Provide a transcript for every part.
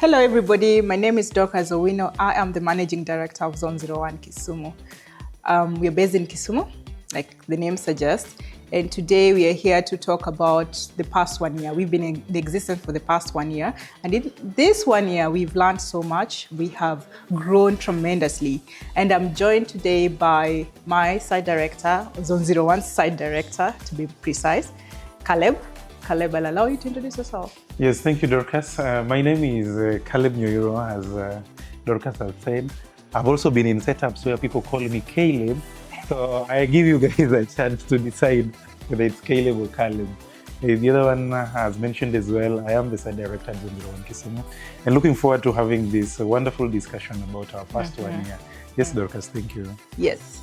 Hello everybody, my name is Dorcas Owino. I am the Managing Director of Zone01 Kisumu. We are based in Kisumu, like the name suggests, and today we are here to talk about the past 1 year. We've been in the existence for the past 1 year, and in this 1 year we've learned so much. We have grown tremendously, and I'm joined today by my site director, Zone01 site director to be precise, Caleb. Caleb, I'll allow you to introduce yourself. Yes, thank you, Dorcas. My name is Caleb Nyoiro, as Dorcas has said. I've also been in setups where people call me Caleb, so I give you guys a chance to decide whether it's Caleb or Caleb. The other one has mentioned as well, I am the site director at Zone01 Kisumu, and looking forward to having this wonderful discussion about our past 1 year. Yes, Dorcas, thank you. Yes.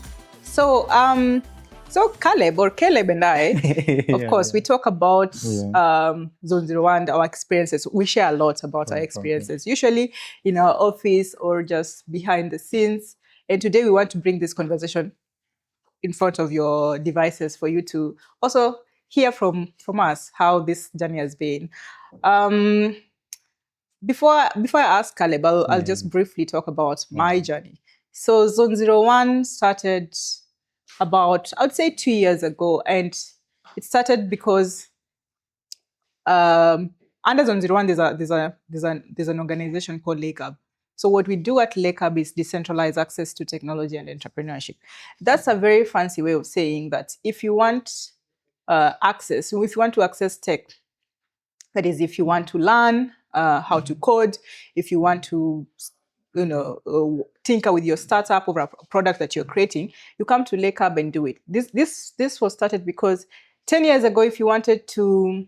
So Caleb and I, of course, we talk about Zone01, our experiences. We share a lot about our experiences, usually in our office or just behind the scenes. And today we want to bring this conversation in front of your devices for you to also hear from us how this journey has been. Before I ask Caleb, I'll just briefly talk about my journey. So Zone01 started about, I would say 2 years ago, and it started because under Zone01 there's an organization called LACAB. So what we do at LACAB is decentralized access to technology and entrepreneurship. That's a very fancy way of saying that if you want access, if you want to access tech, that is, if you want to learn how to code, if you want to tinker with your startup or a product that you're creating, you come to LACAB and do it. This was started because 10 years ago, if you wanted to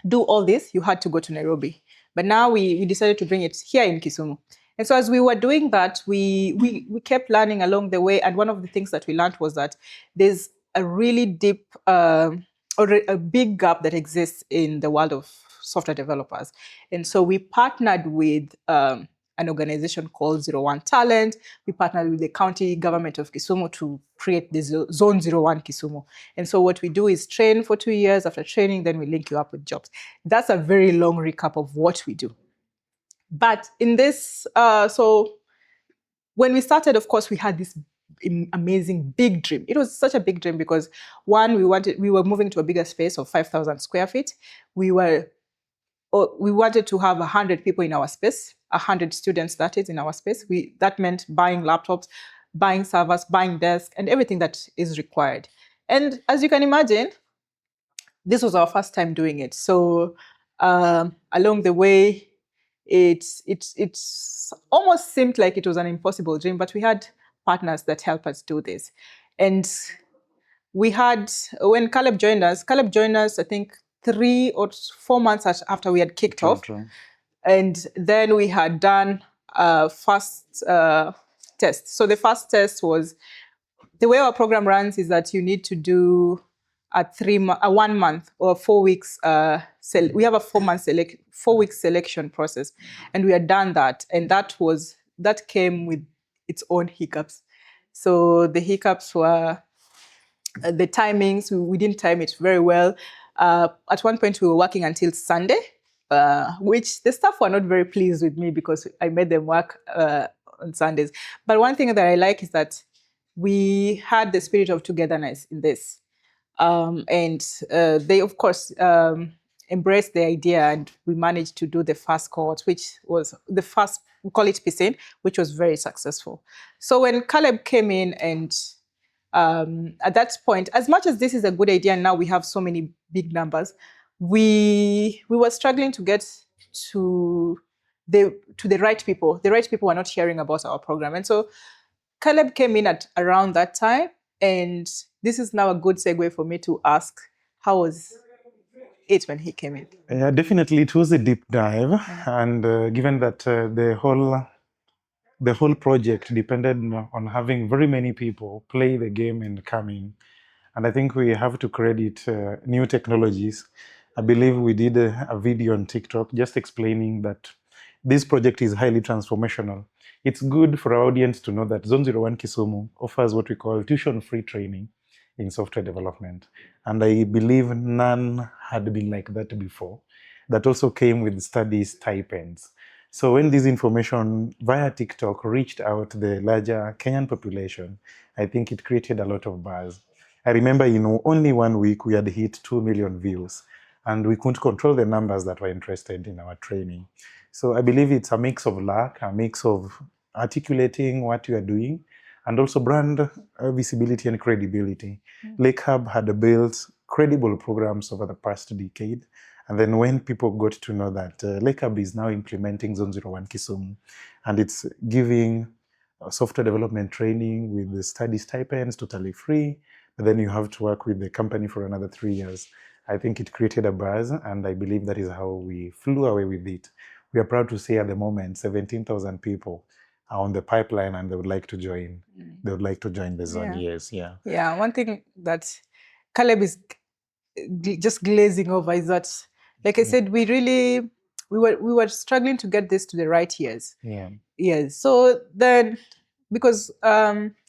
do all this, you had to go to Nairobi. But now we decided to bring it here in Kisumu. And so as we were doing that, we kept learning along the way. And one of the things that we learned was that there's a really deep or a big gap that exists in the world of software developers. And so we partnered with an organization called Zone01 Talent. We partnered with the county government of Kisumu to create the Zone01 Kisumu. And so what we do is train for 2 years. After training, then we link you up with jobs. That's a very long recap of what we do. But in this, so when we started, of course, we had this amazing big dream. It was such a big dream because one, we were moving to a bigger space of 5,000 square feet. We wanted to have 100 people in our space, 100 students, that is, in our space. That meant buying laptops, buying servers, buying desks, and everything that is required. And as you can imagine, this was our first time doing it. So along the way, it's almost seemed like it was an impossible dream, but we had partners that helped us do this. And we had, when Caleb joined us, I think 3 or 4 months after we had kicked off. And then we had done a first test. So the first test was, the way our program runs is that you need to do a 1 month or 4 weeks. We have a 4 week selection process, and we had done that. And that came with its own hiccups. So the hiccups were the timings. We didn't time it very well. At one point, we were working until Sunday, which the staff were not very pleased with me because I made them work on Sundays. But one thing that I like is that we had the spirit of togetherness in this. And they, of course, embraced the idea, and we managed to do the first cohort, which was the first, we call it PISIN, which was very successful. So when Caleb came in, and at that point, as much as this is a good idea, and now we have so many big numbers, we were struggling to get to the right people. The right people were not hearing about our program. And so Caleb came in at around that time, and this is now a good segue for me to ask, how was it when he came in? Yeah, definitely it was a deep dive, and given that the whole project depended on having very many people play the game and come in. And I think we have to credit new technologies. I believe we did a video on TikTok just explaining that this project is highly transformational. It's good for our audience to know that Zone01 Kisumu offers what we call tuition-free training in software development. And I believe none had been like that before. That also came with study stipends. So when this information via TikTok reached out to the larger Kenyan population, I think it created a lot of buzz. I remember, only 1 week we had hit 2 million views, and we couldn't control the numbers that were interested in our training. So I believe it's a mix of luck, a mix of articulating what you are doing, and also brand visibility and credibility. Lake Hub had built credible programs over the past decade. And then when people got to know that Lake Hub is now implementing Zone01 Kisumu, and it's giving software development training with the study stipends totally free, but then you have to work with the company for another 3 years. I think it created a buzz, and I believe that is how we flew away with it. We are proud to say at the moment, 17,000 people are on the pipeline, and they would like to join. They would like to join the zone. Yes, yeah. Yeah, one thing that Caleb is just glazing over is that, like I said, we were struggling to get this to the right years. Yeah. Yes. So then, because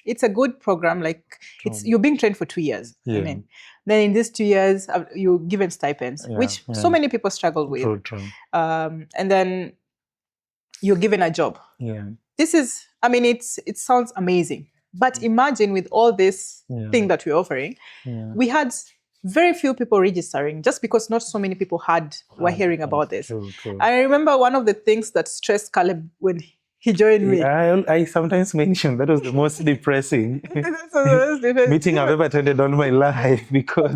it's a good program, like you're being trained for 2 years. Yeah. I mean, then in these 2 years, you're given stipends, which so many people struggle with. True. And then you're given a job. Yeah. This is, I mean, it sounds amazing. But imagine with all this thing that we're offering, we had very few people registering just because not so many people were hearing about this. True. I remember one of the things that stressed Caleb when he joined me. I sometimes mention that was the most depressing meeting I've ever attended all my life, because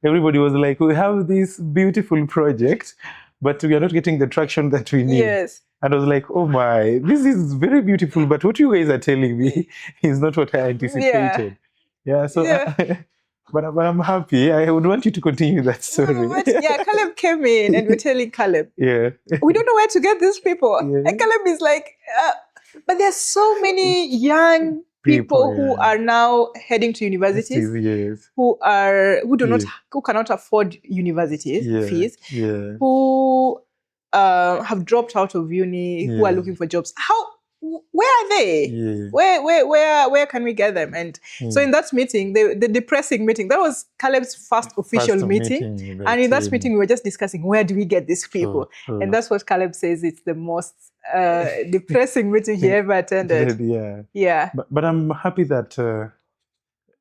everybody was like, we have this beautiful project, but we are not getting the traction that we need. Yes. And I was like, oh my, this is very beautiful, but what you guys are telling me is not what I anticipated. But I'm happy. I would want you to continue that story. Caleb came in and we're telling Caleb, we don't know where to get these people. And Caleb is like, but there's so many young people who are now heading to universities, who cannot afford university fees, who have dropped out of uni, who are looking for jobs. Where are they? Where can we get them? And so in that meeting, the depressing meeting, that was Caleb's first official meeting. And in that meeting, we were just discussing, where do we get these people? And that's what Caleb says, it's the most depressing meeting he ever attended. But I'm happy that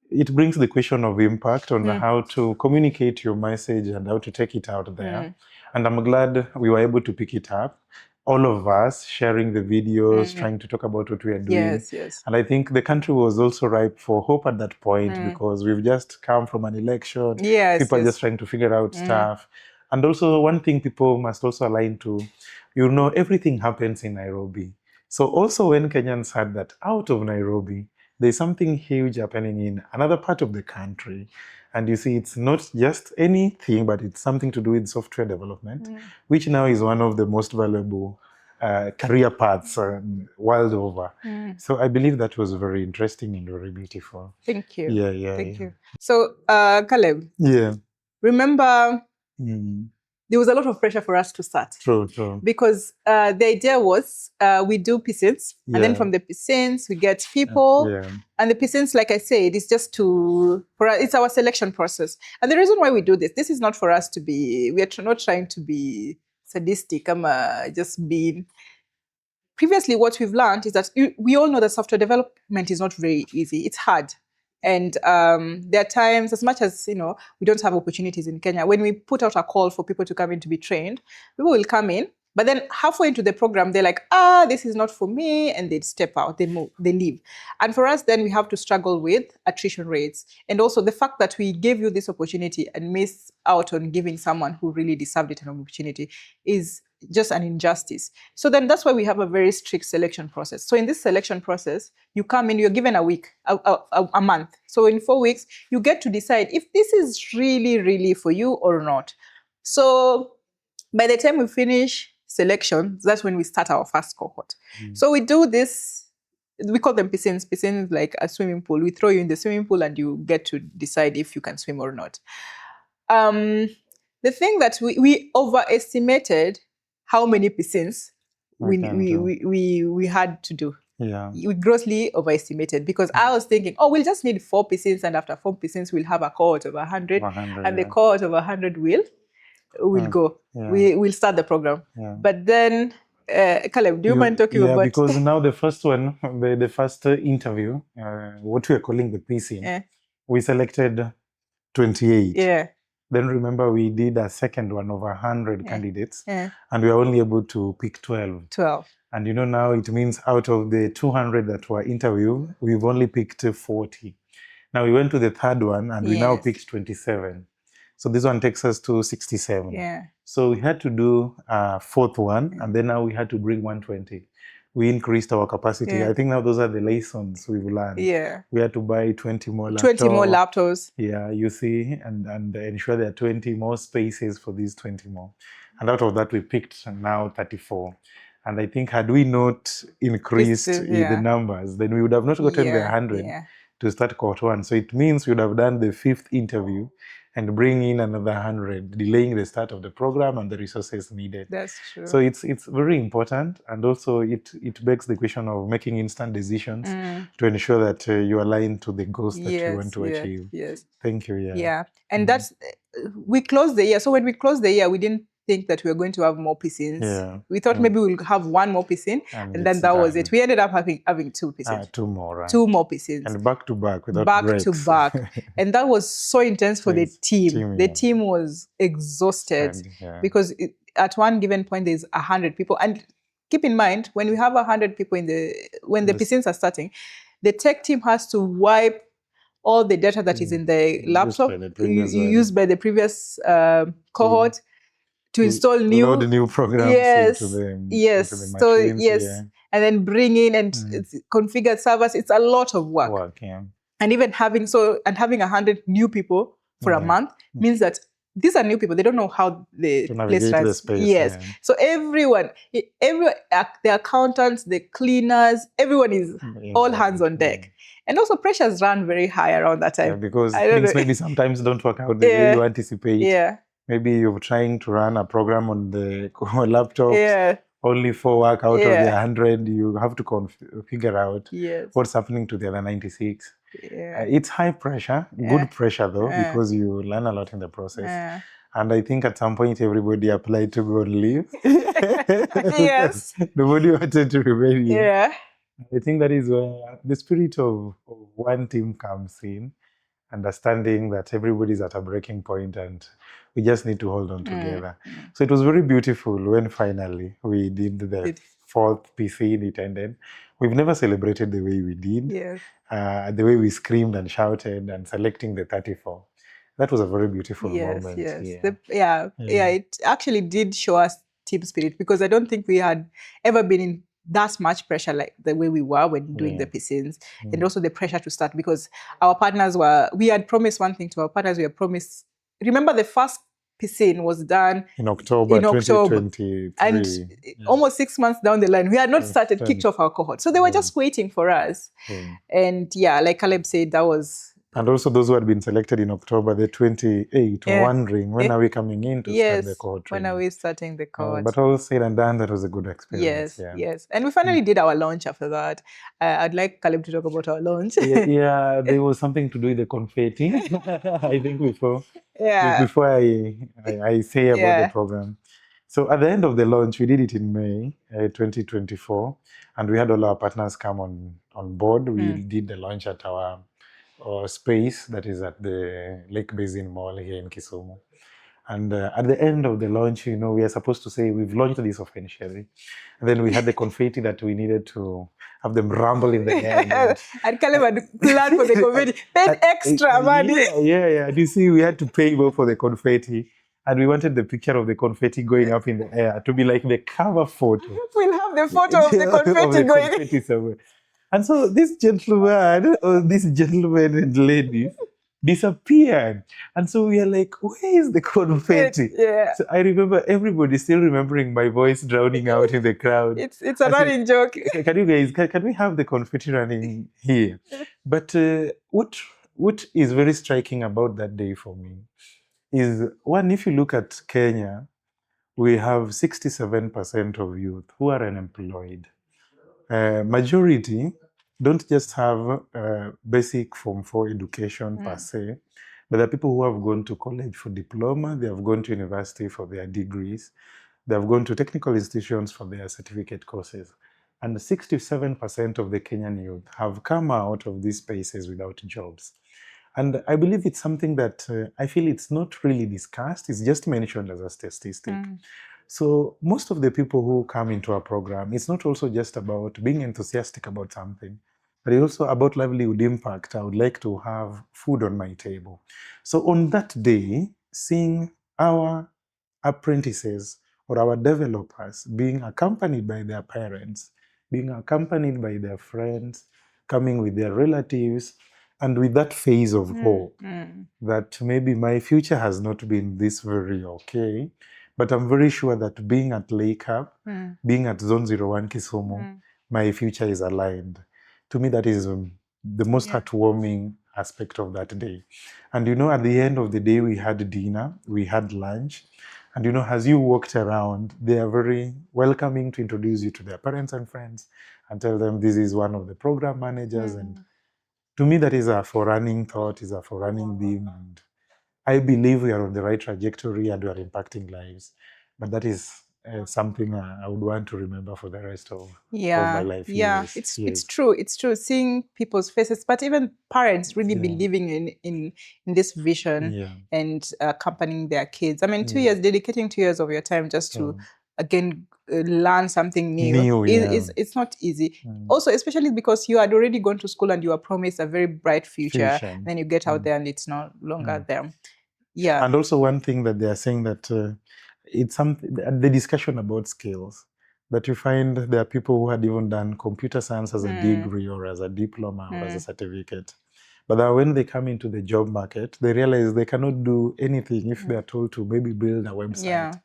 it brings the question of impact on how to communicate your message and how to take it out there. And I'm glad we were able to pick it up. All of us sharing the videos, trying to talk about what we are doing. Yes. And I think the country was also ripe for hope at that point, because we've just come from an election. People are just trying to figure out stuff. And also one thing people must also align to, everything happens in Nairobi. So also when Kenyans heard that out of Nairobi, there's something huge happening in another part of the country. And you see, it's not just anything, but it's something to do with software development, which now is one of the most valuable career paths world over. So I believe that was very interesting and very beautiful. Thank you. Thank you. So, Caleb, remember, there was a lot of pressure for us to start. True. Because the idea was we do piscines, and then from the piscines we get people, and the piscines, like I said, is just it's our selection process. And the reason why we do this is not for us to be, we are not trying to be sadistic. Just being. Previously, what we've learned is that we all know that software development is not very easy. It's hard. And there are times, as much as, we don't have opportunities in Kenya, when we put out a call for people to come in to be trained, people will come in, but then halfway into the program, they're like, this is not for me, and they'd step out, they move, they leave. And for us, then we have to struggle with attrition rates. And also the fact that we gave you this opportunity and miss out on giving someone who really deserved it an opportunity is just an injustice. So then that's why we have a very strict selection process. So in this selection process, you come in, you're given a week, a month. So in 4 weeks, you get to decide if this is really, really for you or not. So by the time we finish selection, that's when we start our first cohort. So we do this, we call them piscines. Piscines like a swimming pool. We throw you in the swimming pool and you get to decide if you can swim or not. The thing that we overestimated how many piscines we had to do. We grossly overestimated, because I was thinking, we'll just need 4 piscines, and after 4 piscines, we'll have a cohort of 100, and the cohort of 100 will go. We'll start the program. But then Caleb, do you mind talking about? Because now the first one, the first interview, what we are calling the PC, we selected 28. Yeah. Then remember we did a second one of 100 candidates, and we were only able to pick 12. 12. And you know, now it means out of the 200 that were interviewed, we've only picked 40. Now we went to the third one and we now picked 27. So this one takes us to 67. Yeah. So we had to do a fourth one, and then now we had to bring 120. We increased our capacity. I think now those are the lessons we've learned. Yeah. We had to buy 20 more laptops. 20 more laptops. Yeah, you see, and ensure there are 20 more spaces for these 20 more. And out of that, we picked now 34. And I think had we not increased the numbers, then we would have not gotten the 100 to start cohort 1. So it means we would have done the 5th interview and bring in another 100, delaying the start of the program and the resources needed. That's true. So it's very important, and also it begs the question of making instant decisions to ensure that you align to the goals that you want to achieve. Yes. Thank you. Yeah. And that's, we closed the year. So when we closed the year, we didn't think that we were going to have more piscines. Yeah. We thought maybe we'll have one more piscine, and then that was it. We ended up having 2 piscines. 2 more, right? 2 more piscines. And back to back without Back breaks. to back. And that was so intense for the team. The team was exhausted because at one given point there's 100 people. And keep in mind, when we have 100 people when the piscines are starting, the tech team has to wipe all the data that is in the laptop used by the previous cohort. To install new programs into the machines, and then bring in and configure servers. It's a lot of work. And even having 100 new people for a month means that these are new people. They don't know how the place runs. So everyone, the accountants, the cleaners, everyone is all hands on deck. And also pressures run very high around that time. Because things maybe sometimes don't work out the way you anticipate. Maybe you're trying to run a program on the laptop. Only 4 work out of the 100. You have to figure out what's happening to the other 96. It's high pressure, good pressure though, because you learn a lot in the process. And I think at some point everybody applied to go on leave. Nobody wanted to remain here. I think that is where the spirit of one team comes in, understanding that everybody's at a breaking point and we just need to hold on together. So it was very beautiful when finally we did the 4th PC and it ended. We've never celebrated the way we did, the way we screamed and shouted and selecting the 34. That was a very beautiful moment. It actually did show us team spirit, because I don't think we had ever been in that much pressure like the way we were when doing the piscines, and also the pressure to start, because our partners we had promised one thing to our partners. We had promised, remember the first piscine was done in October 2023. And almost 6 months down the line, we had not kicked off our cohort. So they were just waiting for us. And like Caleb said, that was... And also those who had been selected in October, the 28, wondering, when are we coming in to start the cohort training? When are we starting the cohort? But all said and done, that was a good experience. Yes. And we finally did our launch after that. I'd like Caleb to talk about our launch. There was something to do with the confetti, I think, before I say about the program. So at the end of the launch, we did it in May 2024, and we had all our partners come on board. We did the launch at our space that is at the Lake Basin Mall here in Kisumu. And at the end of the launch, we are supposed to say we've launched this officially. And then we had the confetti that we needed to have them rumble in the air. And Caleb had planned for the confetti, paid extra money. You see, we had to pay more for the confetti. And we wanted the picture of the confetti going up in the air to be like the cover photo. We'll have the photo of the confetti going somewhere. And so this gentleman and ladies disappeared. And so we are like, where is the confetti? So I remember everybody still remembering my voice drowning out in the crowd. It's a running joke. Can we have the confetti running here? But what is very striking about that day for me is, one, if you look at Kenya, we have 67% of youth who are unemployed. Majority don't just have basic Form 4 education per se, but there are people who have gone to college for diploma, they have gone to university for their degrees. They have gone to technical institutions for their certificate courses. And 67% of the Kenyan youth have come out of these spaces without jobs. And I believe it's something that I feel it's not really discussed. It's just mentioned as a statistic. So most of the people who come into our program, it's not also just about being enthusiastic about something, but it's also about livelihood impact. I would like to have food on my table. So on that day, seeing our apprentices or our developers being accompanied by their parents, being accompanied by their friends, coming with their relatives, and with that phase of hope that maybe my future has not been this very okay, but I'm very sure that being at Lake Up, being at Zone01 Kisumu, my future is aligned. To me, that is the most heartwarming aspect of that day. And at the end of the day, we had dinner, we had lunch. And as you walked around, they are very welcoming to introduce you to their parents and friends and tell them this is one of the program managers. And to me, that is a forerunning thought, is a forerunning theme. And I believe we are on the right trajectory and we are impacting lives. But that is something I would want to remember for the rest of my life. It's true. It's true. Seeing people's faces, but even parents really believing in this vision and accompanying their kids. I mean, 2 years, dedicating 2 years of your time just to again learn something new. It's not easy. Also, especially because you had already gone to school and you were promised a very bright future. Then you get out there and it's no longer there. Yeah. And also one thing that they are saying that it's something, the discussion about skills, that you find there are people who had even done computer science as a degree or as a diploma or as a certificate. But that when they come into the job market, they realize they cannot do anything if they are told to maybe build a website.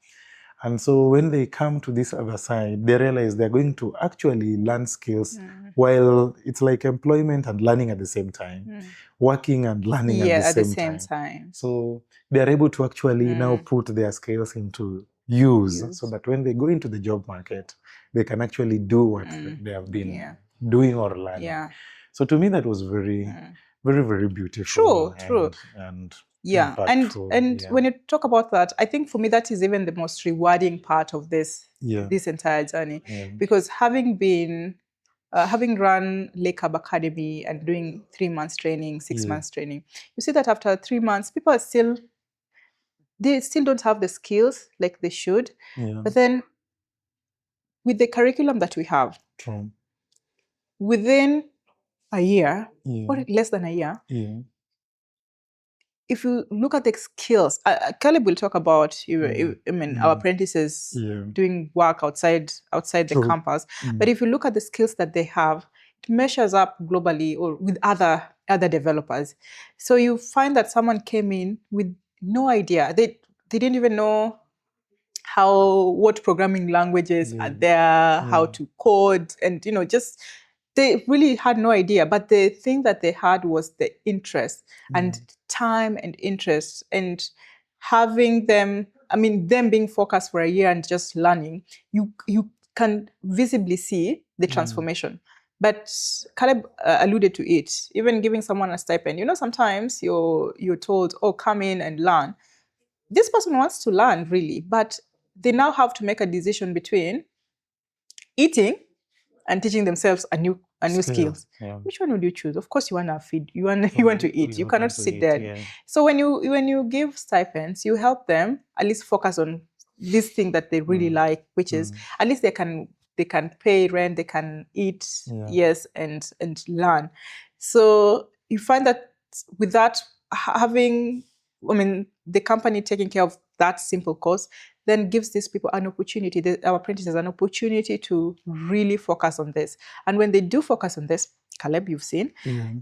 And so when they come to this other side, they realize they're going to actually learn skills while it's like employment and learning at the same time, working and learning at the same time. So they're able to actually now put their skills into use so that when they go into the job market, they can actually do what they have been doing or learning. So to me, that was very, very, very beautiful. True. And and when you talk about that, I think for me that is even the most rewarding part of this entire journey, because having run Lake Up Academy and doing 3 months training, 6 months training, you see that after 3 months, people are still don't have the skills like they should. But then with the curriculum that we have, within a year or less than a year, if you look at the skills, Caleb will talk about our apprentices doing work outside the campus. But if you look at the skills that they have, it measures up globally or with other developers. So you find that someone came in with no idea. They didn't even know what programming languages are there, how to code, and just they really had no idea. But the thing that they had was the interest and time and interest, and having them, them being focused for a year and just learning, you can visibly see the transformation. But Caleb alluded to it, even giving someone a stipend. Sometimes you're told, oh, come in and learn. This person wants to learn, really, but they now have to make a decision between eating and teaching themselves a new skill. Which one would you choose? Of course, you want to feed. You want to eat. You cannot sit there. So when you give stipends, you help them at least focus on this thing that they really like, which is at least they can pay rent, they can eat, and learn. So you find that with that, having the company taking care of that simple course then gives these people an opportunity, our apprentices an opportunity to really focus on this. And when they do focus on this, Caleb, you've seen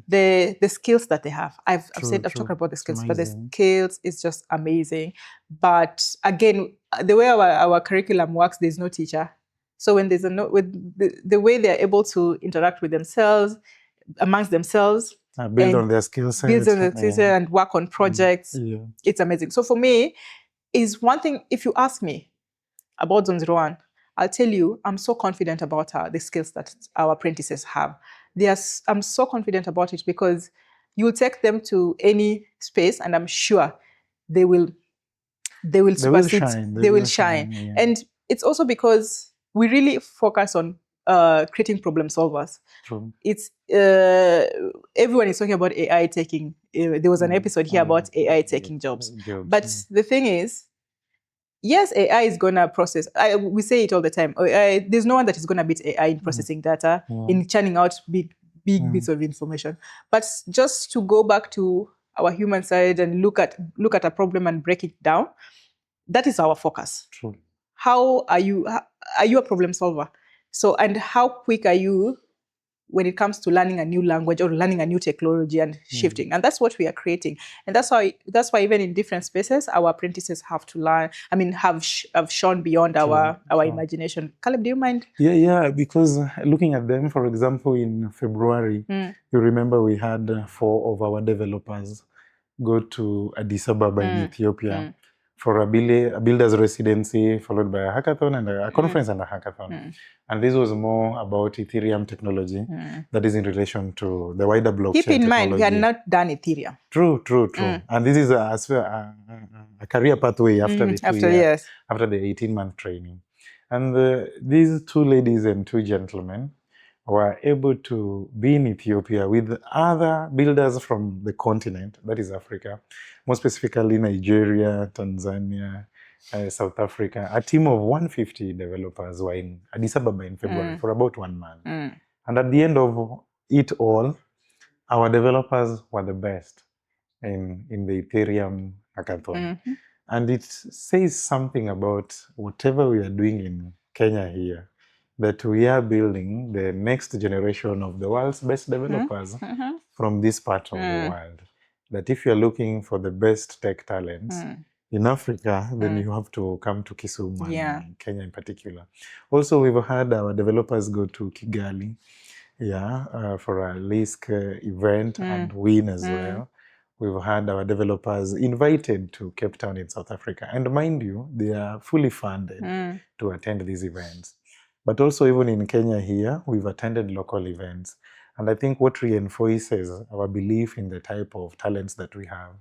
the skills that they have. I've talked about the skills, but the skills is just amazing. But again, the way our curriculum works, there's no teacher. So when there's the way they're able to interact with themselves, amongst themselves, build on their skill set, and work on projects, it's amazing. So for me, is one thing, if you ask me about Zone01, I'll tell you, I'm so confident about the skills that our apprentices have. I'm so confident about it because you'll take them to any space and I'm sure they will succeed. They will shine. And it's also because we really focus on creating problem solvers. True. It's everyone is talking about AI taking. There was an episode here about AI taking jobs. But the thing is, yes, AI is gonna process. We say it all the time. There's no one that is gonna beat AI in processing data, in churning out big bits of information. But just to go back to our human side and look at a problem and break it down, that is our focus. True. How are you a problem solver? So, and how quick are you when it comes to learning a new language or learning a new technology and shifting? And that's what we are creating. And that's why even in different spaces, our apprentices have to learn, have shown beyond our imagination. Caleb, do you mind? Yeah, because looking at them, for example, in February, you remember we had 4 of our developers go to Addis Ababa in Ethiopia for a builder's residency, followed by a hackathon and a conference and a hackathon. And this was more about Ethereum technology that is in relation to the wider blockchain Keep in mind, technology. we are not done Ethereum. True. And this is a career pathway after the 2 years, after the 18-month training. And these 2 ladies and 2 gentlemen were able to be in Ethiopia with other builders from the continent, that is Africa, more specifically Nigeria, Tanzania, South Africa. A team of 150 developers were in Addis Ababa in February for about 1 month. And at the end of it all, our developers were the best in the Ethereum hackathon. And it says something about whatever we are doing in Kenya here, that we are building the next generation of the world's best developers from this part of the world. That if you're looking for the best tech talents in Africa, then you have to come to Kisumu and Kenya in particular. Also, we've had our developers go to Kigali for a LISC event and win as well. We've had our developers invited to Cape Town in South Africa. And mind you, they are fully funded to attend these events. But also even in Kenya here, we've attended local events. And I think what reinforces our belief in the type of talents that we have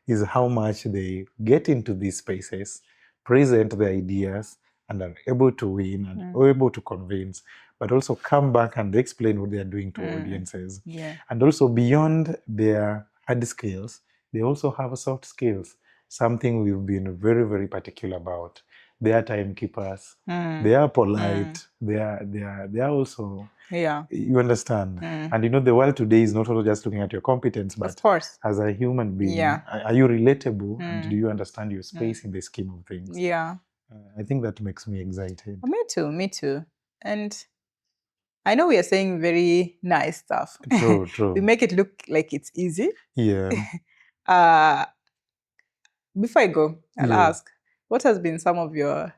is how much they get into these spaces, present their ideas, and are able to win and are able to convince, but also come back and explain what they are doing to audiences. And also beyond their hard skills, they also have soft skills, something we've been very, very particular about. They are timekeepers. They are polite. They are also, you understand. And you know, the world today is not only just looking at your competence, but of course, as a human being, are you relatable? And do you understand your space in the scheme of things? I think that makes me excited. Me too. And I know we are saying very nice stuff. True. We make it look like it's easy. Before I go, I'll ask, what has been some of your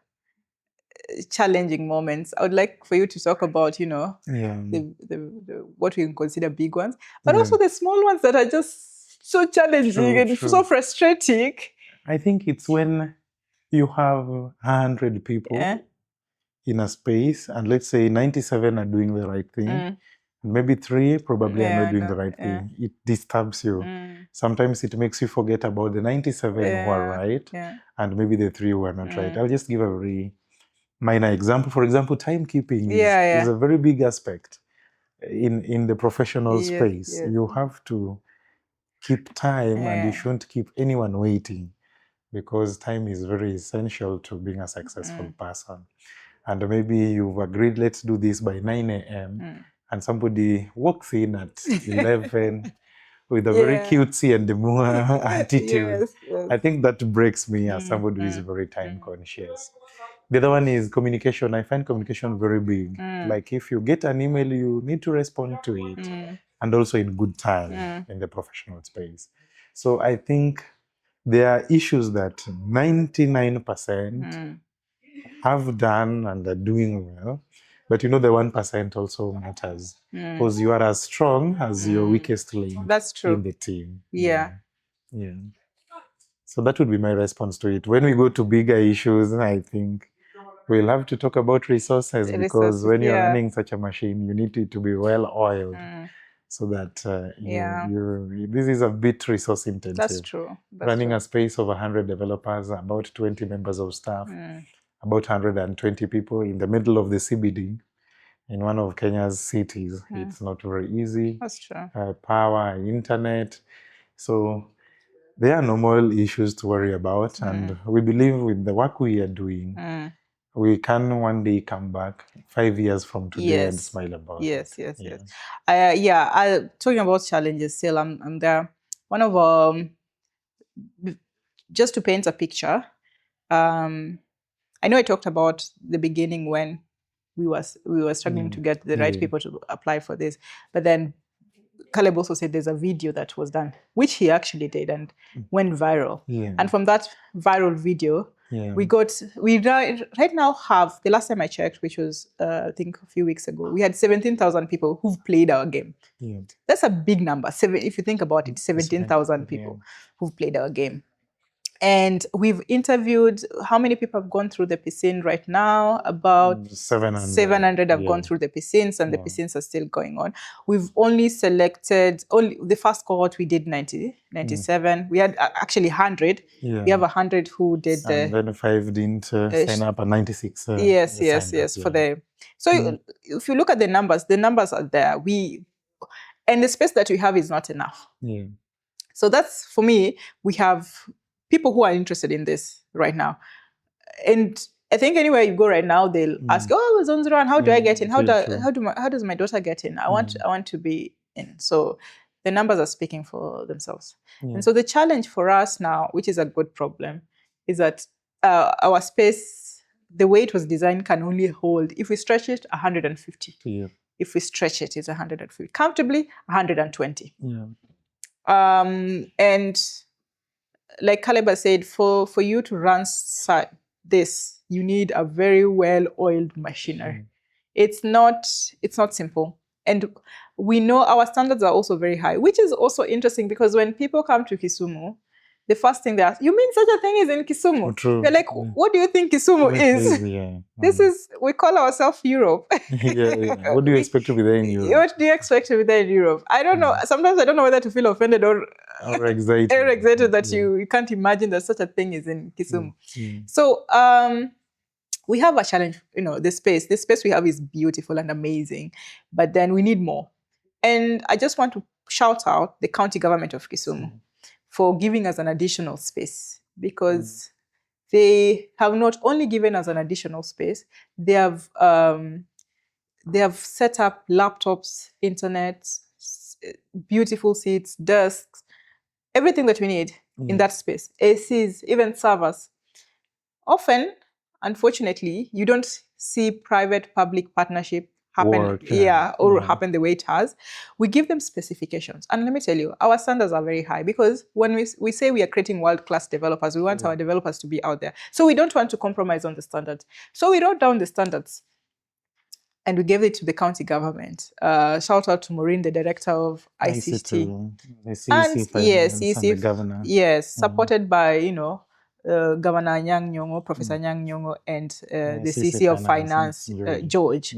challenging moments? I would like for you to talk about, the what we consider big ones, but also the small ones that are just so challenging and so frustrating. I think it's when you have 100 people in a space, and let's say 97 are doing the right thing. Maybe 3 probably are not doing the right thing. It disturbs you. Sometimes it makes you forget about the 97 who are right and maybe the 3 who are not right. I'll just give a very minor example. For example, timekeeping is a very big aspect in the professional space. You have to keep time and you shouldn't keep anyone waiting, because time is very essential to being a successful person. And maybe you've agreed, let's do this by 9 a.m. And somebody walks in at 11 with a very cutesy and demure attitude. I think that breaks me as somebody who is very time conscious. The other one is communication. I find communication very big. Like if you get an email, you need to respond to it, and also in good time in the professional space. So I think there are issues that 99% have done and are doing well. But you know, the 1% also matters, because you are as strong as your weakest link in the team. So that would be my response to it. When we go to bigger issues, I think we'll have to talk about resources, because when you're running such a machine, you need it to be well oiled, so that this is a bit resource intensive. That's true. Running a space of 100 developers, about 20 members of staff. about 120 people in the middle of the CBD in one of Kenya's cities. It's not very easy. That's true. Power, internet. So there are normal issues to worry about. And we believe with the work we are doing, we can one day come back 5 years from today and smile about it. Yes. Talking about challenges still, I'm there. One of just to paint a picture, I know I talked about the beginning when we were struggling to get the right people to apply for this, but then Caleb also said there's a video that was done, which he actually did and went viral. And from that viral video, we right now have, the last time I checked, which was I think a few weeks ago, we had 17,000 people who've played our game. That's a big number. If you think about it, 17,000 people who've played our game. And we've interviewed, how many people have gone through the piscine right now? About 700 have gone through the piscines, and the piscines are still going on. We've only selected, the first cohort we did 97. We had actually 100. We have 100 who did and then 5 didn't sign up, and 96 yes, for the... So if you look at the numbers are there. And the space that we have is not enough. So that's, for me, we have people who are interested in this right now. And I think anywhere you go right now, they'll ask, oh, Zone01, how do I get in? How does my daughter get in? I want to be in. So the numbers are speaking for themselves. And so the challenge for us now, which is a good problem, is that our space, the way it was designed, can only hold, if we stretch it, 150. If we stretch it, it's 150. Comfortably, 120. And like Caleb said, for you to run this, you need a very well-oiled machinery. It's not simple. And we know our standards are also very high, which is also interesting because when people come to Kisumu, the first thing they ask, you mean such a thing is in Kisumu? True. They're like, what do you think Kisumu is? This is, we call ourselves Europe. What do you expect to be there in Europe? What do you expect to be there in Europe? I don't know. Sometimes I don't know whether to feel offended or excited that you can't imagine that such a thing is in Kisumu. So we have a challenge, the space we have is beautiful and amazing, but then we need more. And I just want to shout out the county government of Kisumu for giving us an additional space, because they have not only given us an additional space, they have set up laptops, internet, beautiful seats, desks, everything that we need in that space. ACs, even servers. Often, unfortunately, you don't see private-public partnership happen happen the way it has. We give them specifications. And let me tell you, our standards are very high, because when we say we are creating world-class developers, we want our developers to be out there. So we don't want to compromise on the standards. So we wrote down the standards and we gave it to the county government. Shout out to Maureen, the director of ICT. The governor. Yes, supported by, Governor Nyang Nyong'o, Professor Nyang Nyong'o, and the CC of Finance, George.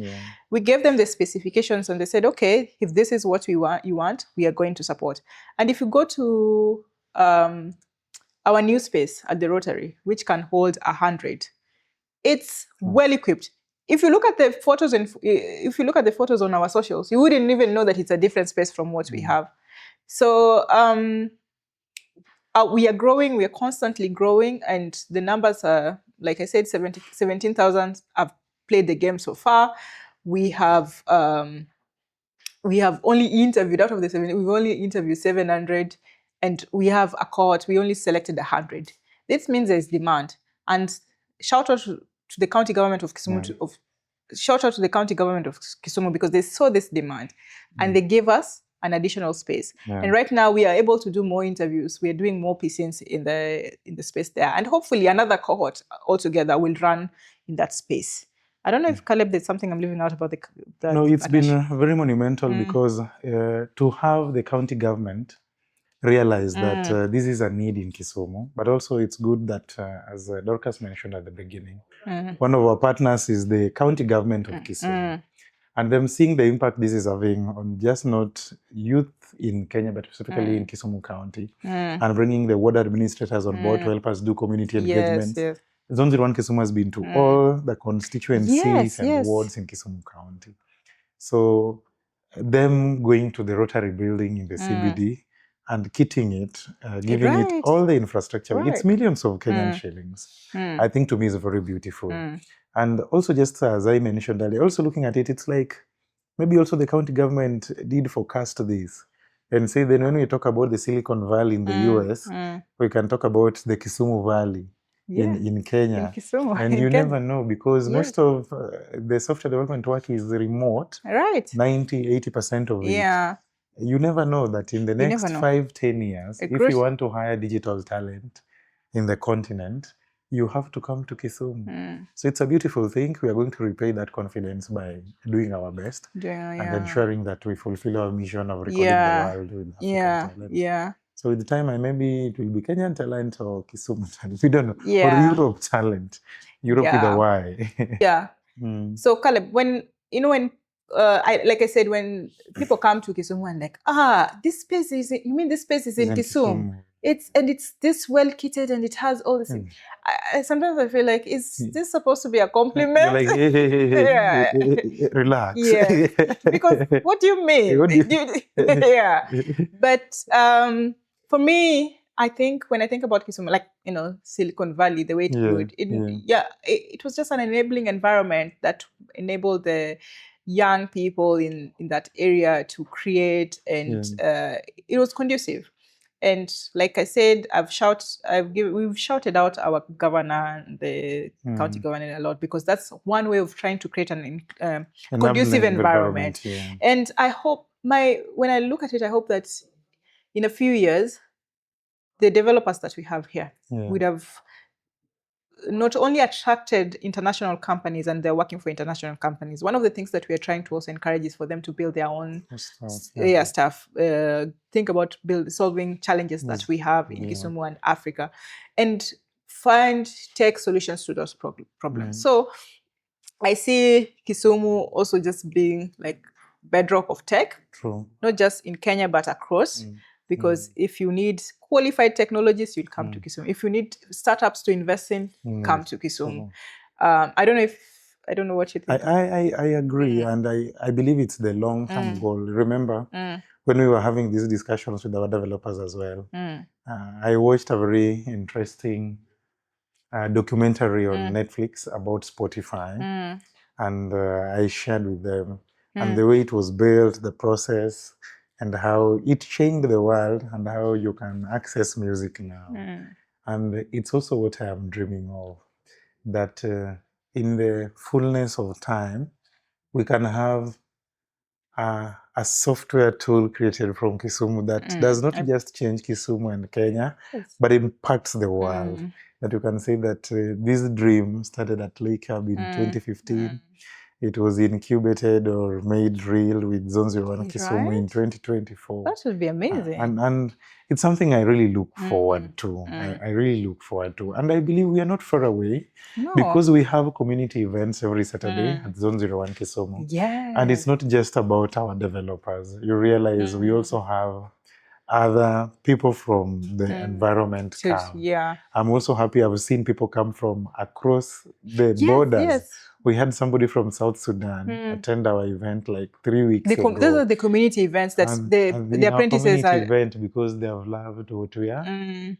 We gave them the specifications and they said, okay, if this is what you want, we are going to support. And if you go to our new space at the Rotary, which can hold 100, it's well equipped. If you look at the photos on our socials, you wouldn't even know that it's a different space from what we have. So we are growing, we are constantly growing, and the numbers are, like I said, 17,000 have played the game so far. We have only interviewed, out of the 70, we've only interviewed 700, and we have a cohort, we only selected 100. This means there's demand. And shout out to the county government of Kisumu, shout out to the county government of Kisumu, because they saw this demand and they gave us an additional space. And right now we are able to do more interviews. We are doing more piscines in the space there. And hopefully another cohort altogether will run in that space. I don't know if Caleb, there's something I'm leaving out about the No, it's been very monumental because to have the county government realize that this is a need in Kisumu, but also it's good that, as Dorcas mentioned at the beginning, one of our partners is the county government of Kisumu. And them seeing the impact this is having on just not youth in Kenya, but specifically in Kisumu County, and bringing the ward administrators on board to help us do community engagement. Zone01 Kisumu has been to all the constituencies and wards in Kisumu County. So them going to the Rotary building in the CBD and kitting it, giving it all the infrastructure, it's millions of Kenyan shillings. I think to me is very beautiful. And also just as I mentioned earlier, also looking at it, it's like maybe also the county government did forecast this and say then when we talk about the Silicon Valley in the US, we can talk about the Kisumu Valley in Kenya. In Kisumu, and you never know because most of the software development work is remote. 90-80% of it. You never know that in the next 5-10 years, if you want to hire digital talent in the continent, you have to come to Kisumu. So it's a beautiful thing. We are going to repay that confidence by doing our best and ensuring that we fulfill our mission of recording the world with African talent. So with the time, maybe it will be Kenyan talent or Kisumu talent. We don't know. Or Europe talent. Europe with a Y. So Caleb, when like I said, when people come to Kisumu and like, this space is, you mean this space is in Kisumu? It's this well kitted and it has all this. Sometimes I feel like, is this supposed to be a compliment? You're like, hey, relax. Because what do you mean? But for me, I think when I think about Kisumu, like, Silicon Valley, the way it would, it was just an enabling environment that enabled the young people in that area to create, and it was conducive. And like I said, we've shouted out our governor, the county governor, a lot, because that's one way of trying to create an conducive environment. And I hope when I look at it, I hope that in a few years, the developers that we have here would have not only attracted international companies, and they're working for international companies. One of the things that we are trying to also encourage is for them to build their own stuff. Think about solving challenges that we have in Kisumu and Africa, and find tech solutions to those problems. So I see Kisumu also just being like bedrock of tech, not just in Kenya, but across. Because if you need qualified technologists, you'll come to Kisumu. If you need startups to invest in, come to Kisumu. I don't know what you think. I agree, and I believe it's the long-term goal. Remember, when we were having these discussions with our developers as well, I watched a very interesting documentary on Netflix about Spotify, and I shared with them, and the way it was built, the process, and how it changed the world, and how you can access music now. And it's also what I am dreaming of, that in the fullness of time, we can have a software tool created from Kisumu that does not just change Kisumu and Kenya, but impacts the world. That you can say that this dream started at Lake Hub in 2015. It was incubated or made real with Zone01 Kisumu in 2024. That would be amazing. And it's something I really look forward to. I really look forward to. And I believe we are not far away because we have community events every Saturday at Zone01 Kisumu. And it's not just about our developers. You realize we also have other people from the environment come. I'm also happy I've seen people come from across the borders. We had somebody from South Sudan attend our event like 3 weeks ago. Those are the community events that the apprentices are. Event because they have loved what we are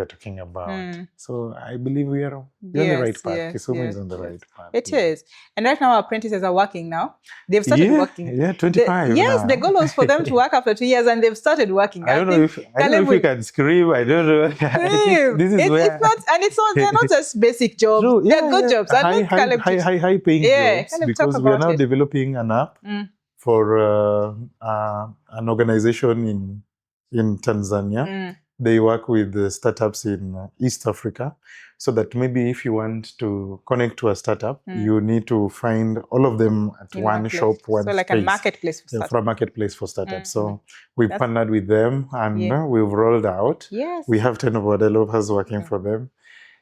talking about. So I believe we are on the right path. Kisumu is on the right path. It is. And right now our apprentices are working now. They've started working. 25 Yes, the goal was for them to work after 2 years, and they've started working. I don't know if you can scream. I don't know. This is where... It's not, they're not just basic jobs. They're good jobs. High paying jobs, because we are now developing an app for an organization in Tanzania. They work with startups in East Africa, so that maybe if you want to connect to a startup, you need to find all of them at one shop, one space. So like a marketplace for startups. For a marketplace for startups. So we partnered with them, and we've rolled out. We have 10 of our developers working for them.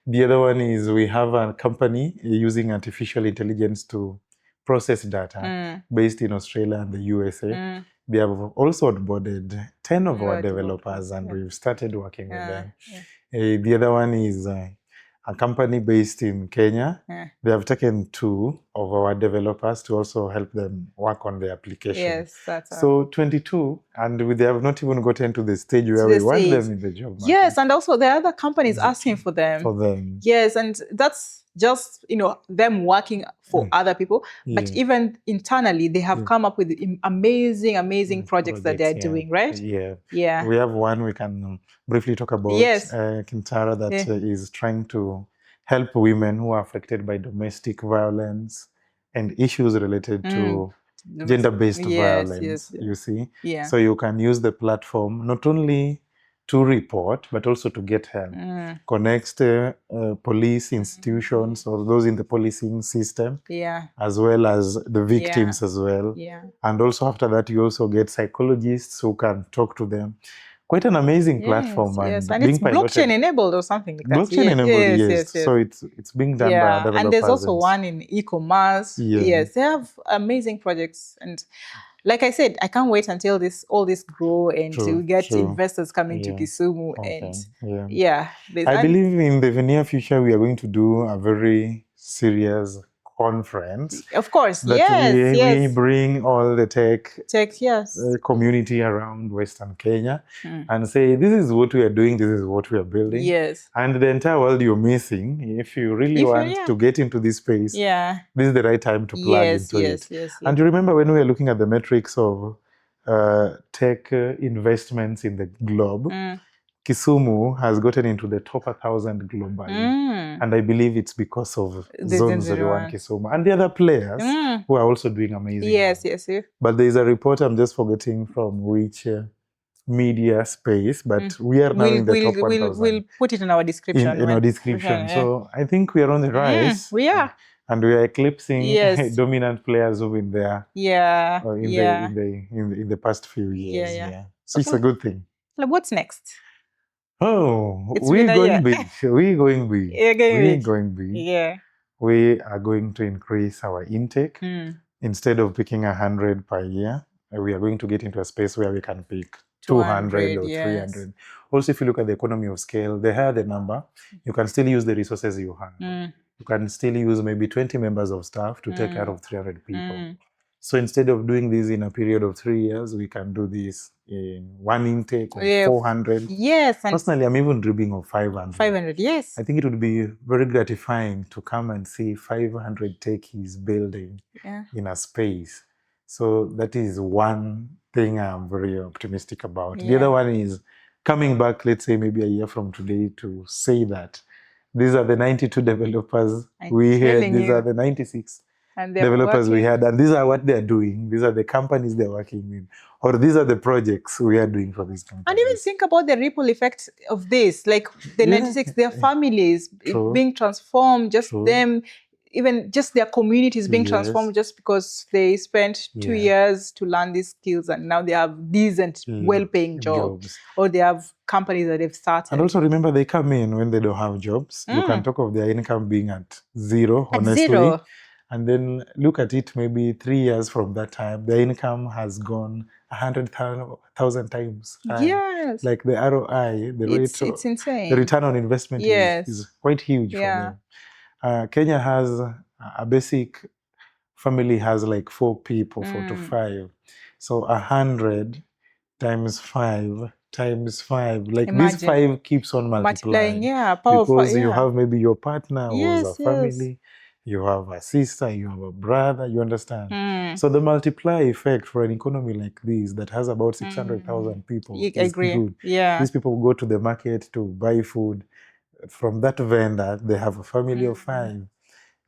The other one is we have a company using artificial intelligence to process data based in Australia and the USA. They have also onboarded 10 of our developers, and we've started working with them. The other one is a company based in Kenya. They have taken 2 of our developers to also help them work on the application. Yes, that's so 22, and they have not even gotten to the stage where we want them in the job market. Yes, and also there are other companies asking for them. Yes, and that's just, you know, them working for other people. But even internally, they have come up with amazing projects that they're doing, right? Yeah. We have one we can briefly talk about. Kintara, that is trying to help women who are affected by domestic violence and issues related to gender-based violence, you see. So you can use the platform not only to report, but also to get help. Connect police institutions or those in the policing system, as well as the victims as well. And also after that, you also get psychologists who can talk to them. Quite an amazing platform. And it's blockchain enabled or something like that. Blockchain enabled, yes. So it's being done by developers. And there's also one in e-commerce. Yes, they have amazing projects. And like I said, I can't wait until all this grow and we get investors coming to Kisumu. And I believe in the near future, we are going to do a very serious conference. Of course, we bring all the tech community around Western Kenya and say, this is what we are doing, this is what we are building. And the entire world you're missing, if you really want to get into this space, this is the right time to plug into it. And you remember when we were looking at the metrics of tech investments in the globe, Kisumu has gotten into the top 1,000 globally. And I believe it's because of Zone01 Kisumu. And the other players who are also doing amazing. But there is a report, I'm just forgetting from which media space, but we are now in the top 1,000. We'll put it in our description. In our description. So I think we are on the rise. We are. And we are eclipsing dominant players who've been there in the past few years. So it's a good thing. What's next? Oh, we're going big. We're going big. We're going big. We are going to increase our intake. Instead of picking 100 per year, we are going to get into a space where we can pick 200 or 300. Also, if you look at the economy of scale, the higher the number, you can still use the resources you have. You can still use maybe 20 members of staff to take care of 300 people. So instead of doing this in a period of 3 years, we can do this in one intake of 400. Personally, I'm even dreaming of 500. 500, yes. I think it would be very gratifying to come and see 500 techies building in a space. So that is one thing I'm very optimistic about. The other one is coming back, let's say maybe a year from today, to say that these are the 92 developers we had, these are the 96 developers we had, and these are what they're doing. These are the companies they're working with, or these are the projects we are doing for these companies. And even think about the ripple effect of this, like the 96, their families being transformed, just them, even just their communities being transformed just because they spent 2 years to learn these skills and now they have decent, well-paying jobs, or they have companies that they've started. And also remember, they come in when they don't have jobs. You can talk of their income being at zero, honestly. And then look at it maybe 3 years from that time, the income has gone 100,000 times. Like the ROI, the rate, it's insane. The return on investment is quite huge for them. Kenya has a basic family has like 4 people, 4 to 5. So 100 times 5 times 5, like imagine. This 5 keeps on multiplying. Because you have maybe your partner who's a family. You have a sister, you have a brother, you understand? So the multiply effect for an economy like this that has about 600,000 people is good. These people go to the market to buy food. From that vendor, they have a family of 5.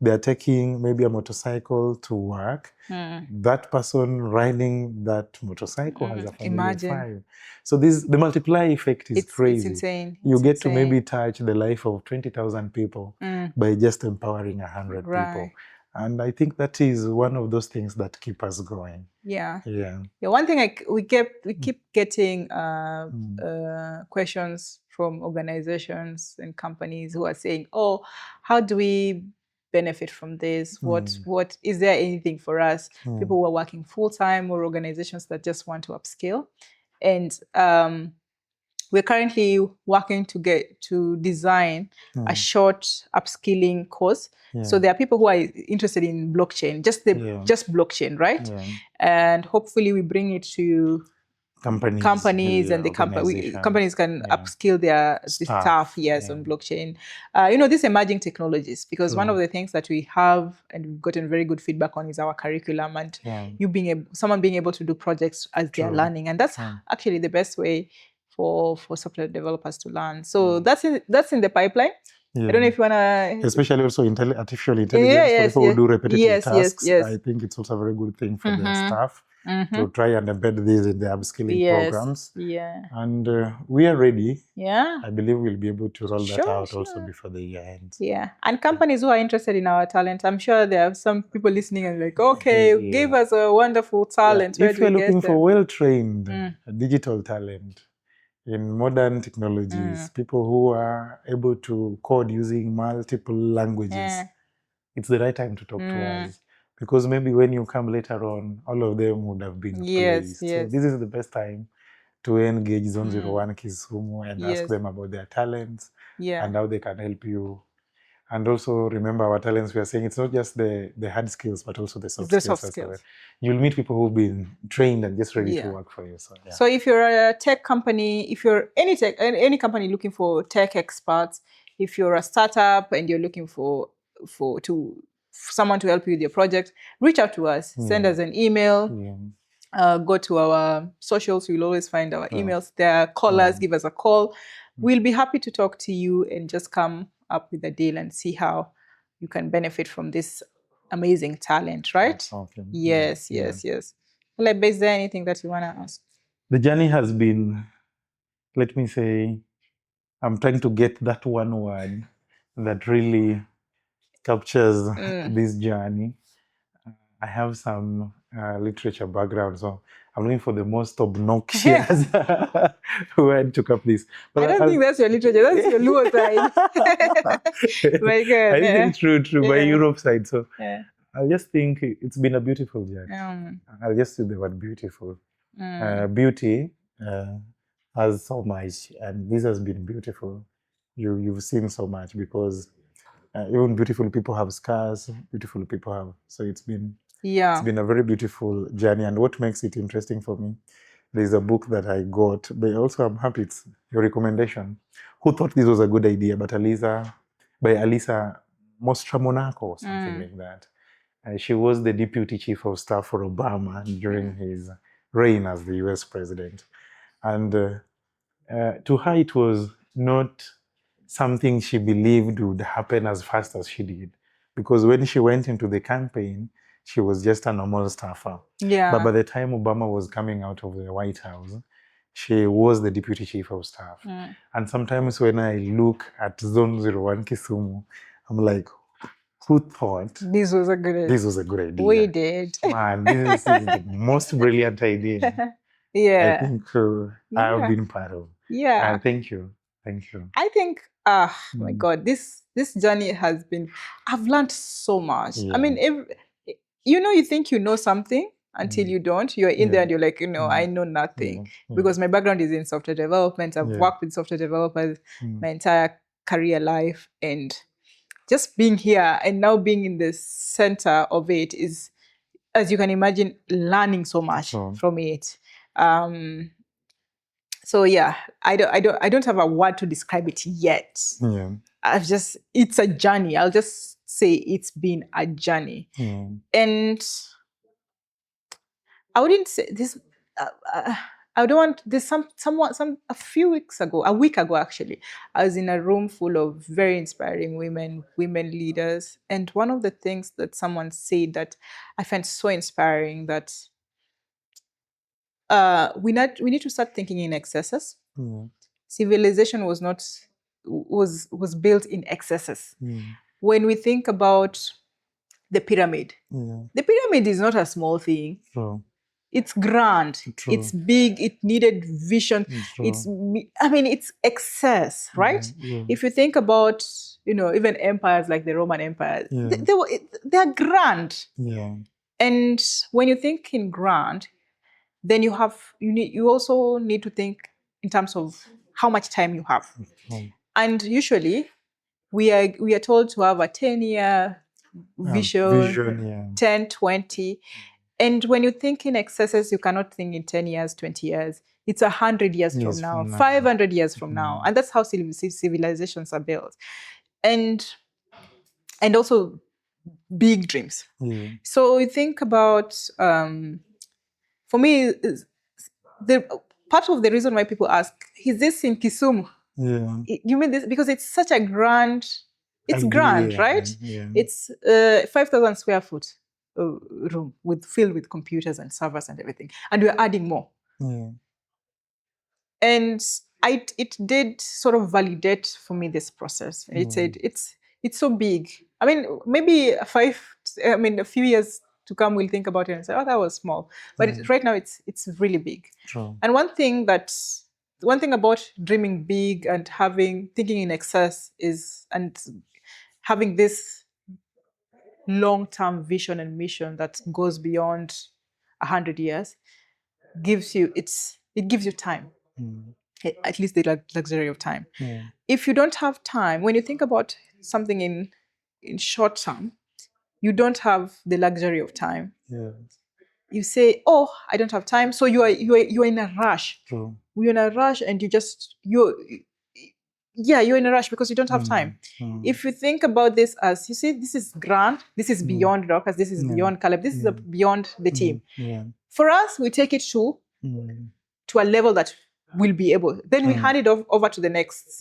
They're taking maybe a motorcycle to work. That person riding that motorcycle has a family of 5. So the multiply effect is crazy. It's insane. You get to maybe touch the life of 20,000 people by just empowering 100 people. And I think that is one of those things that keep us going. One thing we keep getting questions from organizations and companies who are saying, "Oh, how do we benefit from this? What is there anything for us?" People who are working full time or organizations that just want to upskill. And we're currently working to design a short upskilling course. So there are people who are interested in blockchain, just blockchain, right? And hopefully we bring it to companies and the companies can upskill their staff on blockchain. These emerging technologies, because one of the things that we have and we've gotten very good feedback on is our curriculum and someone being able to do projects as they're learning, and that's actually the best way for software developers to learn. So that's in the pipeline. I don't know if you wanna, especially also artificial intelligence for people who do repetitive tasks. I think it's also a very good thing for their staff to try and embed these in the upskilling programs. And we are ready. I believe we'll be able to roll that out also before the year ends. And companies who are interested in our talent, I'm sure there are some people listening and like, okay, give us a wonderful talent. If you're looking for well-trained digital talent in modern technologies, people who are able to code using multiple languages, it's the right time to talk to us. Because maybe when you come later on, all of them would have been placed. So this is the best time to engage Zone01 Kisumu and ask them about their talents and how they can help you. And also remember our talents, we are saying it's not just the hard skills, but also the soft skills as well. You'll meet people who've been trained and just ready to work for you. So if you're a tech company, if you're any company looking for tech experts, if you're a startup and you're looking for someone to help you with your project, reach out to us. Send us an email. Go to our socials. You'll always find our emails there. Call us. Give us a call. We'll be happy to talk to you and just come up with a deal and see how you can benefit from this amazing talent, right? Yes. Well, is there anything that you want to ask? The journey has been, let me say, I'm trying to get that one word that really captures this journey. I have some literature background, so I'm looking for the most obnoxious word to cap this. But I don't think that's your literature, that's your Luo side. Very good. I think true, by Europe side. So I just think it's been a beautiful journey. I'll just use the word beautiful. Beauty has so much, and this has been beautiful. You've seen so much, because even beautiful people have scars, beautiful people have. So it's been a very beautiful journey. And what makes it interesting for me, there's a book that I got, but also I'm happy it's your recommendation. Who thought this was a good idea? But by Alisa Mostramonaco or something like that. She was the deputy chief of staff for Obama during his reign as the US president. And to her, it was not something she believed would happen as fast as she did. Because when she went into the campaign, she was just a normal staffer. But by the time Obama was coming out of the White House, she was the deputy chief of staff. And sometimes when I look at Zone01 Kisumu, I'm like, who thought this was a good idea? This was a good idea. We did. Man, this is the most brilliant idea. I think I've been part of. And thank you. I think, my God, this journey has been, I've learned so much. I mean, you think you know something until you don't. You're in there and you're like, I know nothing. Because my background is in software development. I've worked with software developers my entire career life. And just being here and now being in the center of it is, as you can imagine, learning so much from it. So yeah, I don't have a word to describe it yet. It's a journey. I'll just say it's been a journey. And I wouldn't say this. I don't want this. A week ago actually, I was in a room full of very inspiring women leaders, and one of the things that someone said that I found so inspiring, that we need to start thinking in excesses. Civilization was built in excesses. When we think about the pyramid is not a small thing. It's grand. It's big. It needed vision. It's excess, right? If you think about, even empires like the Roman Empire, they're grand. And when you think in grand, then you also need to think in terms of how much time you have. Mm. And usually we are told to have a 10-year vision, Vision, yeah. 10, 20. And when you think in excesses, you cannot think in 10 years, 20 years. It's 100 years Yes, from now, from now. 500 years from now. And that's how civilizations are built. And also big dreams. Yeah. So you think about, for me, the part of the reason why people ask, is this in Kisumu? Yeah. You mean this? Because it's such a grand, it's Idea, grand, right? Yeah. It's 5,000 square foot room filled with computers and servers and everything. And we're adding more. Yeah. And it did sort of validate for me this process. It said, it's so big. I mean, maybe a few years to come, we'll think about it and say, oh, that was small. But right now, it's really big. True. And one thing about dreaming big and thinking in excess and having this long-term vision and mission that goes beyond 100 years it gives you time. At least the luxury of time. Yeah. If you don't have time, when you think about something in short term, you don't have the luxury of time. Yeah. You say, oh, I don't have time. So you're in a rush. True. You're in a rush and you're in a rush because you don't have time. If you think about this as, you see, this is grand, this is beyond Dorcas, this is beyond Caleb, this is beyond the team. Yeah. For us, we take it to a level that we'll be able. Then we hand it over to the next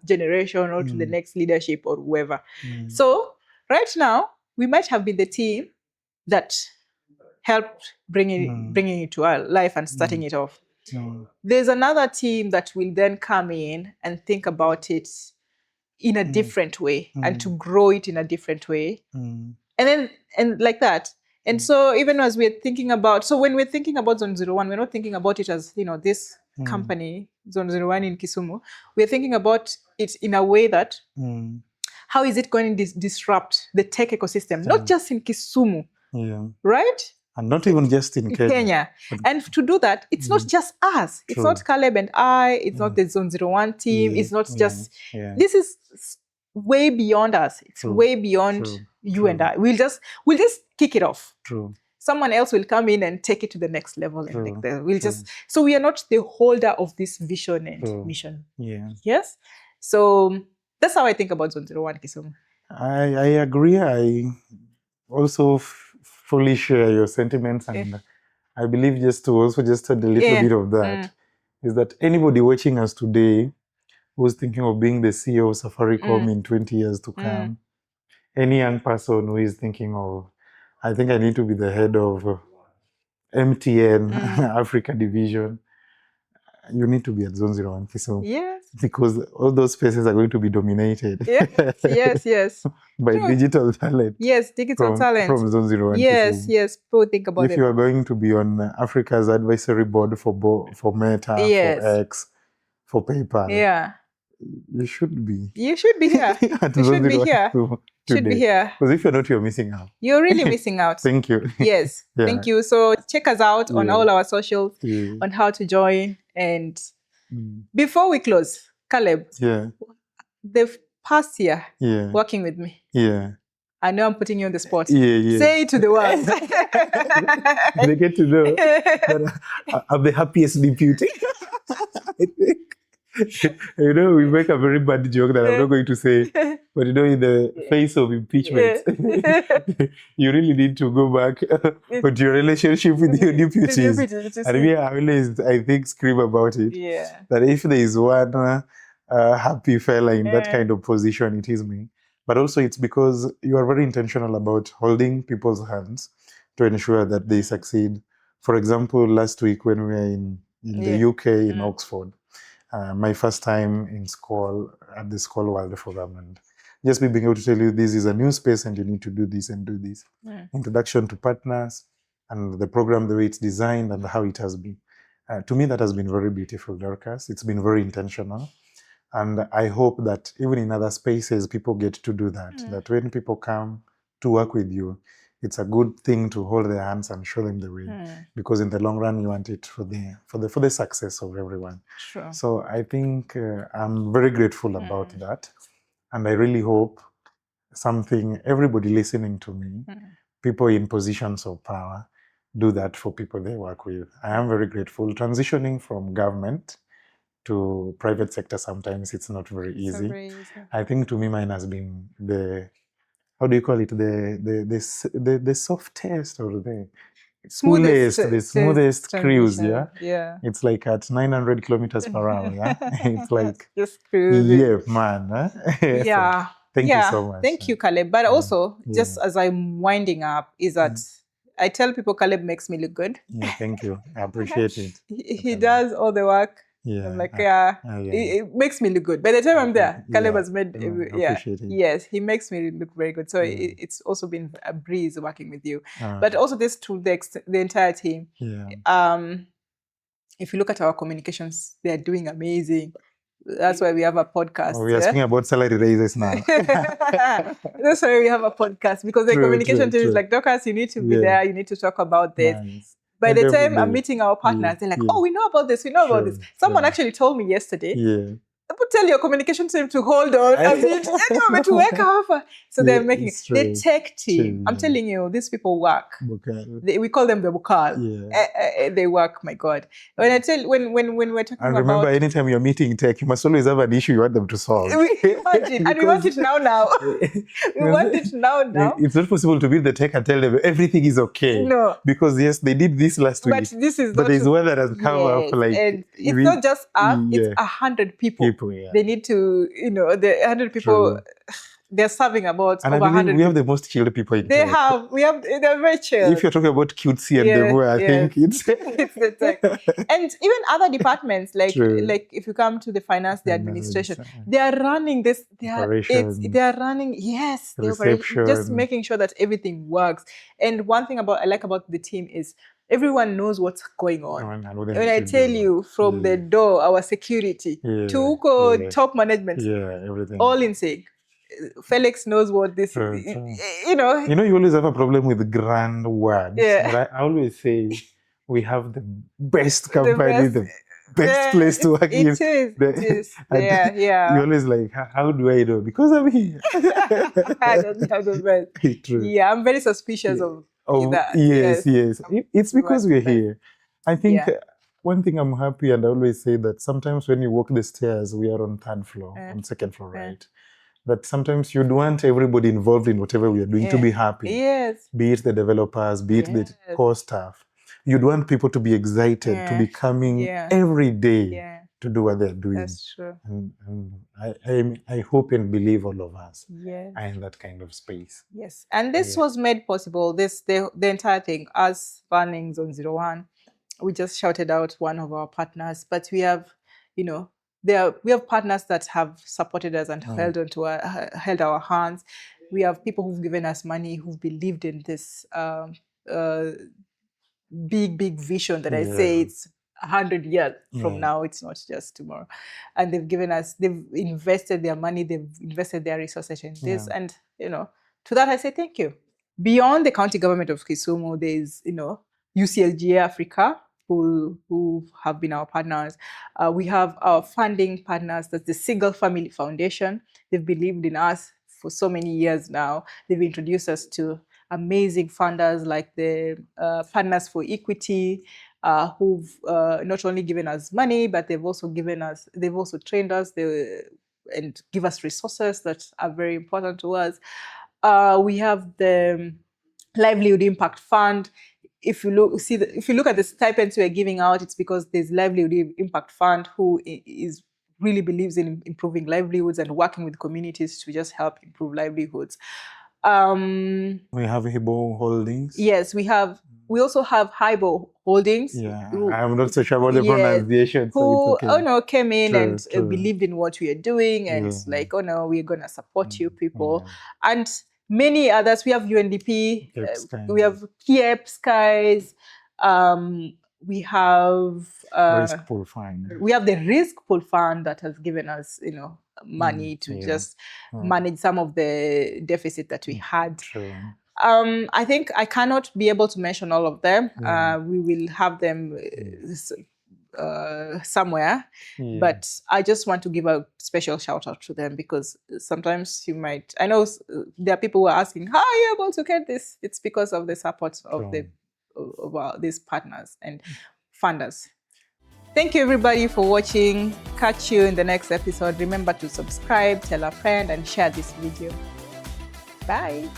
generation or to the next leadership or whoever. So right now, we might have been the team that helped bringing it to our life and starting it off. There's another team that will then come in and think about it in a different way and to grow it in a different way. And like that. And so even as we're thinking about, so when we're thinking about Zone 01, we're not thinking about it as, this company, Zone 01 in Kisumu. We're thinking about it in a way that how is it going to disrupt the tech ecosystem, not just in Kisumu, right? And not even just in Kenya. And to do that, it's not just us. It's not Caleb and I. It's not the Zone 01 team. It's not just... This is way beyond us. It's way beyond you and I. We'll just kick it off. True. Someone else will come in and take it to the next level. So we are not the holder of this vision and mission. Yeah. Yes? So that's how I think about Zone 01 Kisumu. I agree. I also fully share your sentiments, and I believe just to add a little bit of that is that anybody watching us today who's thinking of being the CEO of Safaricom in 20 years to come, any young person who is thinking of, I think I need to be the head of MTN Africa division, you need to be at Zone 01 Kisumu. Yes. Because all those spaces are going to be dominated. Yes. By digital talent. Yes, digital talent. From Zone 01 Yes, Kisumu. yes. People think about it. If you are going to be on Africa's advisory board for Meta, for X, for PayPal, you should be. You should be here. You should be here. Should be here. Because if you're not, you're missing out. You're really missing out. Thank you. Yes, thank you. So check us out on all our socials on how to join. And before we close, Caleb, the past year working with me. I know I'm putting you on the spot. Say it to the world. They get to know that I'm the happiest deputy. I think. We make a very bad joke that I'm not going to say, but in the face of impeachment, you really need to go back to your relationship with your deputies. And we always, I think, scream about it. That if there is one happy fella in that kind of position, it is me. But also it's because you are very intentional about holding people's hands to ensure that they succeed. For example, last week when we were in the UK, in Oxford, my first time in school, at the School World Forum, and just being able to tell you this is a new space and you need to do this and do this. Introduction to partners and the program, the way it's designed and how it has been. To me, that has been very beautiful, Dorcas. It's been very intentional. And I hope that even in other spaces, people get to do that. That when people come to work with you, it's a good thing to hold their hands and show them the way, because in the long run you want it for the success of everyone. Sure. So I think I'm very grateful about that, and I really hope everybody listening to me, people in positions of power, do that for people they work with. I am very grateful. Transitioning from government to private sector, sometimes it's not very easy. I think to me mine has been the, how do you call it, the softest or the smoothest cruise, yeah? Yeah. It's like at 900 kilometers per hour, yeah? It's like, just cruising. yeah, man. Huh? Yeah. So, thank you so much. Thank you, Caleb. But also, just as I'm winding up, is that I tell people Caleb makes me look good. Yeah, thank you. I appreciate it. He does all the work. Yeah. I'm like, it makes me look good. By the time I'm there, Caleb has made, appreciate it. Yes, he makes me look very good. So it's also been a breeze working with you. But also this to the entire team. Yeah. If you look at our communications, they are doing amazing. That's why we have a podcast. We are speaking about salary raises now. That's why we have a podcast, because the communication team is like, Dorcas, you need to be there. You need to talk about this. Nice. By the time I'm meeting our partners, they're like, oh, we know about this. We know about this. Someone actually told me yesterday, tell your communication team to hold on. To work over. So they're making it. The tech team. I'm telling you, these people work. We call them the Bukal. They work, my God. When we're talking about... And remember, anytime you're meeting tech, you must always have an issue you want them to solve. Imagine. And we want it now. We want it now. It's not possible to build the tech and tell them everything is okay. No. Because yes, they did this last week. But there's one that has come up like... And it's not just us, it's 100 people. They need to, the 100 people, they're serving about over 100 we have the most chilled people in They're very chill. If you're talking about cutesy and the boy, I think it's the tech. And even other departments, like if you come to the finance, the administration, they are running this, they are running, the operation, just making sure that everything works. And one thing I like about the team is everyone knows what's going on. When I tell you, from the door, our security, to top management, everything, all in sync. Felix knows what this is. You always have a problem with grand words. But I always say we have the best company, the best place to work. It is. You're always like, how do I know? Because I'm here. I don't have the best. True. Yeah, I'm very suspicious of that. Yes. It's because we're here. I think one thing I'm happy, and I always say that sometimes when you walk the stairs, we are on third floor, on second floor, right? But sometimes you'd want everybody involved in whatever we are doing to be happy. Yes. Be it the developers, be it the core staff. You'd want people to be excited, to be coming every day to do what they're doing. That's true. And I hope and believe all of us are in that kind of space. Yes. And this was made possible, the entire thing, us running Zone01. We just shouted out one of our partners, but we have, we have partners that have supported us and held our hands. We have people who've given us money, who've believed in this big vision that I say it's 100 years from now. It's not just tomorrow. And they've invested their money, they've invested their resources in this. And, to that I say thank you. Beyond the county government of Kisumu, there's, UCLGA Africa, who have been our partners. We have our funding partners, that's the Single Family Foundation. They've believed in us for so many years now. They've introduced us to amazing funders like the Partners for Equity, who've not only given us money, but they've also trained us and give us resources that are very important to us. We have the Livelihood Impact Fund. If you look at the stipends we're giving out, it's because there's Livelihood Impact Fund who really believes in improving livelihoods and working with communities to just help improve livelihoods. We have Hibo Holdings. Yes, we also have Hibo Holdings. Yeah, I'm not so sure about the pronunciation. Who came in and believed in what we are doing and like, we're gonna support you people. And many others. We have UNDP, we have Kiep Skies, we have Risk Pool Fund. We have the Risk Pool Fund that has given us, money to just manage some of the deficit that we had. I think I cannot be able to mention all of them. We will have them somewhere, but I just want to give a special shout out to them, because sometimes you might, I know there are people who are asking, how are you able to get this? It's because of the support of these partners and funders. Thank you everybody for watching. Catch you in the next episode. Remember to subscribe, tell a friend, and share this video. Bye.